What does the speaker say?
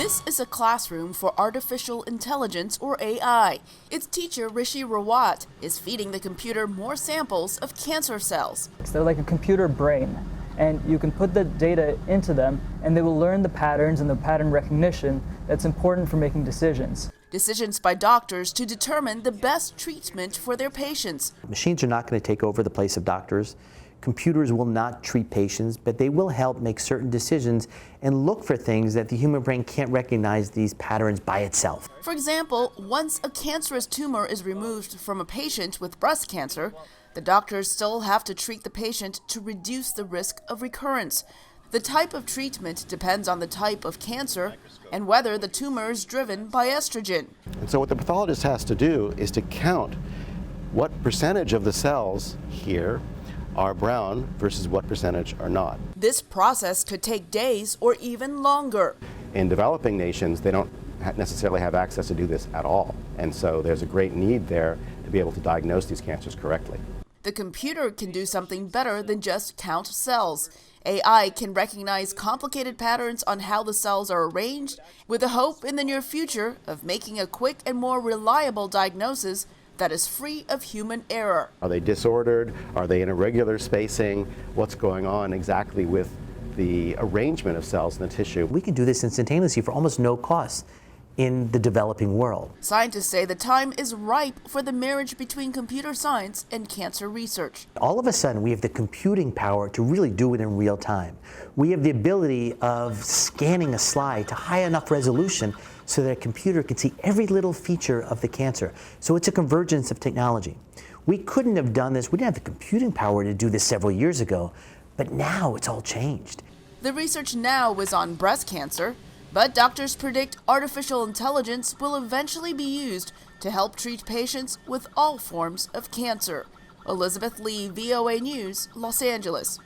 This is a classroom for artificial intelligence, or AI. Its teacher, Rishi Rawat, is feeding the computer more samples of cancer cells. They're like a computer brain, and you can put the data into them, and they will learn the patterns and the pattern recognition that's important for making decisions. Decisions by doctors to determine the best treatment for their patients. Machines are not going to take over the place of doctors. Computers will not treat patients, but they will help make certain decisions and look for things that the human brain can't recognize these patterns by itself. For example, once a cancerous tumor is removed from a patient with breast cancer, the doctors still have to treat the patient to reduce the risk of recurrence. The type of treatment depends on the type of cancer and whether the tumor is driven by estrogen. And so what the pathologist has to do is to count what percentage of the cells here are brown versus what percentage are not. This process could take days or even longer. In developing nations, they don't necessarily have access to do this at all. And so there's a great need there to be able to diagnose these cancers correctly. The computer can do something better than just count cells. AI can recognize complicated patterns on how the cells are arranged, with the hope in the near future of making a quick and more reliable diagnosis that is free of human error. Are they disordered? Are they in irregular spacing? What's going on exactly with the arrangement of cells in the tissue? We can do this instantaneously for almost no cost in the developing world. Scientists say the time is ripe for the marriage between computer science and cancer research. All of a sudden, we have the computing power to really do it in real time. We have the ability of scanning a slide to high enough resolution so that a computer can see every little feature of the cancer. So it's a convergence of technology. We couldn't have done this, we didn't have the computing power to do this several years ago, but now it's all changed. The research now is on breast cancer, but doctors predict artificial intelligence will eventually be used to help treat patients with all forms of cancer. Elizabeth Lee, VOA News, Los Angeles.